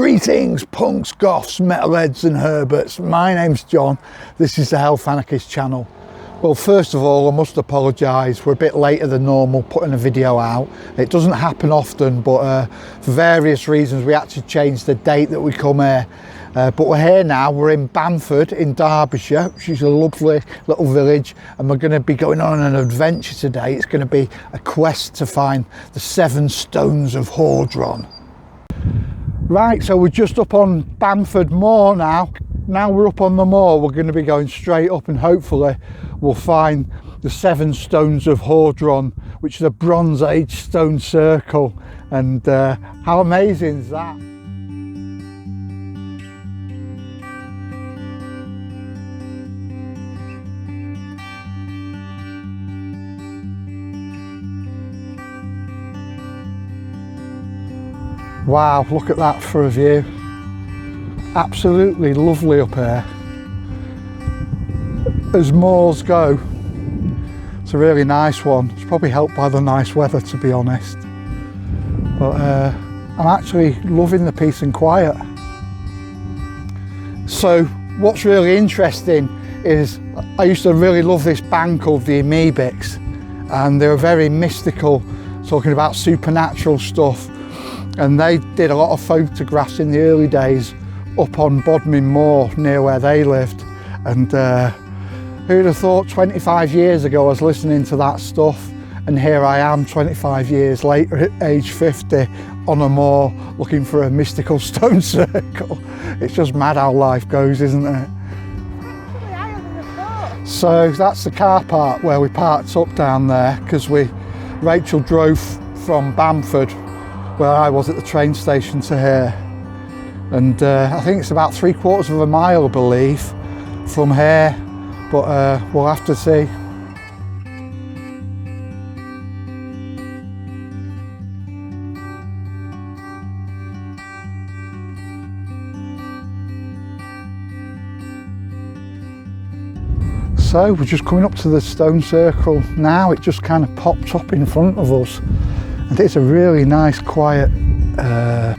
Greetings, punks, goths, metalheads and herberts. My name's John. This is the Health Anarchist channel. Well, first of all, I must apologise. We're a bit later than normal putting a video out. It doesn't happen often, but for various reasons we had to change the date that we come here. But we're here now. We're in Bamford in Derbyshire, which is a lovely little village, and we're going to be going on an adventure today. It's going to be a quest to find the Seven Stones of Hordron. Right, so we're just up on Bamford Moor now. Now we're up on the moor, we're going to be going straight up and hopefully we'll find the Seven Stones of Hordron, which is a Bronze Age stone circle. And how amazing is that? Wow, look at that for a view. Absolutely lovely up here. As moors go, it's a really nice one. It's probably helped by the nice weather, to be honest. But I'm actually loving the peace and quiet. So what's really interesting is I used to really love this band called the Amoebics, and they were very mystical, talking about supernatural stuff. And they did a lot of photographs in the early days up on Bodmin Moor near where they lived. And who'd have thought 25 years ago I was listening to that stuff, and here I am 25 years later at age 50 on a moor looking for a mystical stone circle. It's just mad how life goes, isn't it? So that's the car park where we parked up down there, because Rachel drove from Bamford, where I was at the train station, to here. And I think it's about 3/4 of a mile, I believe, from here, but we'll have to see. So we're just coming up to the stone circle now. It just kind of popped up in front of us. And it's a really nice, quiet,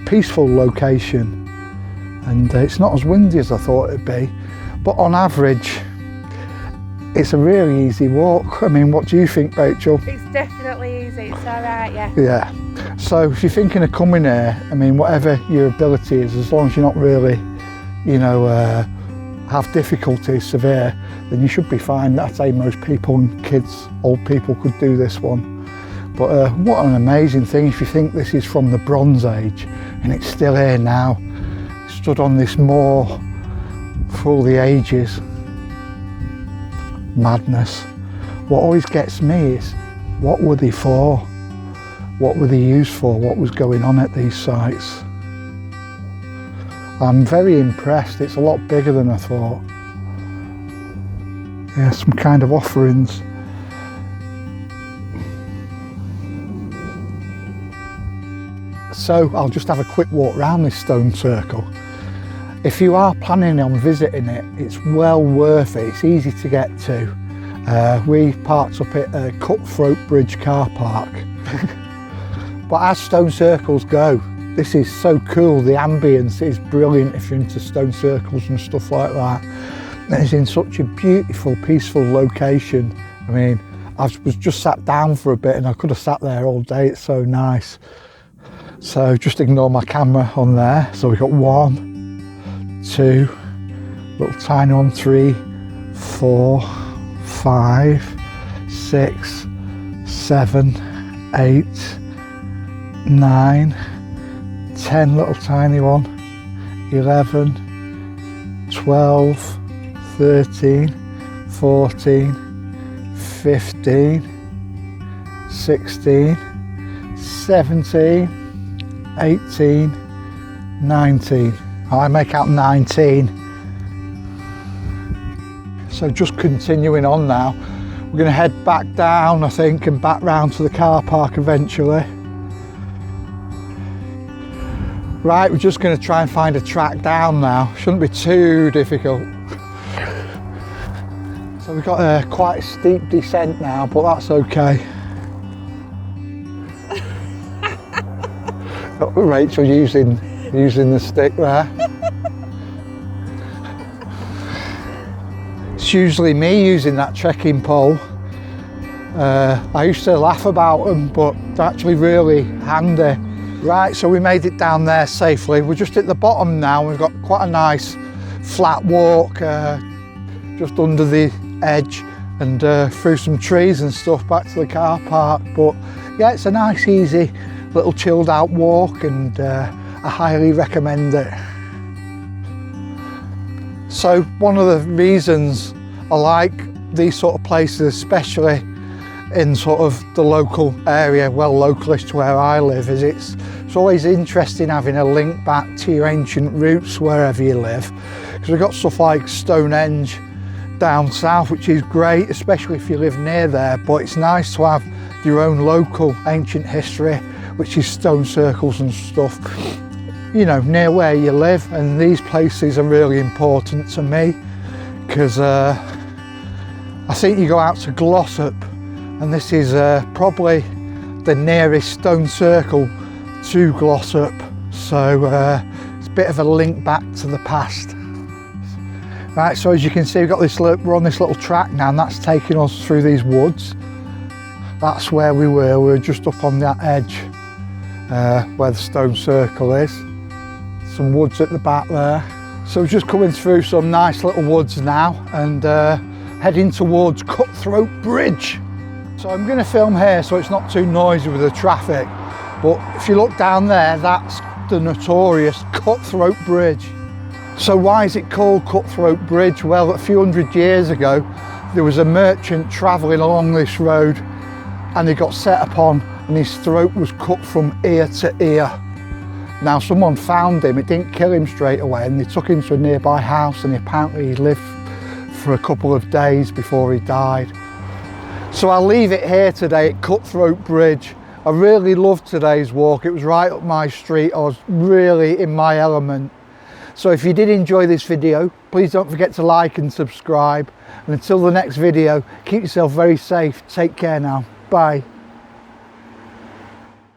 peaceful location. And it's not as windy as I thought it'd be. But on average, it's a really easy walk. I mean, what do you think, Rachel? It's definitely easy, it's all right, yeah. Yeah. So if you're thinking of coming here, I mean, whatever your ability is, as long as you're not really, you know, have difficulties severe, then you should be fine. I'd say most people, kids, old people, could do this one. But what an amazing thing if you think this is from the Bronze Age and it's still here now. It stood on this moor for all the ages. Madness. What always gets me is, what were they for? What were they used for? What was going on at these sites? I'm very impressed. It's a lot bigger than I thought. Yeah, some kind of offerings. So I'll just have a quick walk around this stone circle. If you are planning on visiting it, it's well worth it. It's easy to get to. We parked up at Cutthroat Bridge car park. But as stone circles go, this is so cool. The ambience is brilliant if you're into stone circles and stuff like that. And it's in such a beautiful, peaceful location. I mean, I was just sat down for a bit and I could have sat there all day. It's so nice. So just ignore my camera on there. So we've got 1, 2, little tiny one, 3, 4, 5, 6, 7, 8, 9, 10, little tiny one, 11, 12, 13, 14, 15, 16, 17, 18, 19. I make out 19. So just continuing on now, we're going to head back down, I think, and back round to the car park eventually. Right, we're just going to try and find a track down now. Shouldn't be too difficult. So we've got quite a steep descent now, but that's okay. Rachel using using the stick there. It's usually me using that trekking pole. I used to laugh about them, but they're actually really handy. Right, so we made it down there safely. We're just at the bottom now. We've got quite a nice flat walk just under the edge and through some trees and stuff back to the car park. But yeah, it's a nice, easy, little chilled out walk, and I highly recommend it. So one of the reasons I like these sort of places, especially in sort of the local area, well, localist to where I live, is it's always interesting having a link back to your ancient roots wherever you live. Because we've got stuff like Stonehenge down south, which is great, especially if you live near there, but it's nice to have your own local ancient history, which is stone circles and stuff, you know, near where you live. And these places are really important to me, because I think you go out to Glossop, and this is probably the nearest stone circle to Glossop, so it's a bit of a link back to the past. Right, so as you can see, we've got this, we're on this little track now, and that's taking us through these woods. That's where we were just up on that edge where the stone circle is. Some woods at the back there. So we're just coming through some nice little woods now, and heading towards Cutthroat Bridge. So I'm going to film here so it's not too noisy with the traffic, but if you look down there, that's the notorious Cutthroat Bridge. So why is it called Cutthroat Bridge? Well, a few hundred years ago there was a merchant travelling along this road, and he got set upon and his throat was cut from ear to ear. Now someone found him, it didn't kill him straight away, and they took him to a nearby house, and apparently he lived for a couple of days before he died. So I'll leave it here today at Cutthroat Bridge. I really loved today's walk. It was right up my street. I was really in my element. So if you did enjoy this video, please don't forget to like and subscribe. And until the next video, keep yourself very safe. Take care now. Bye.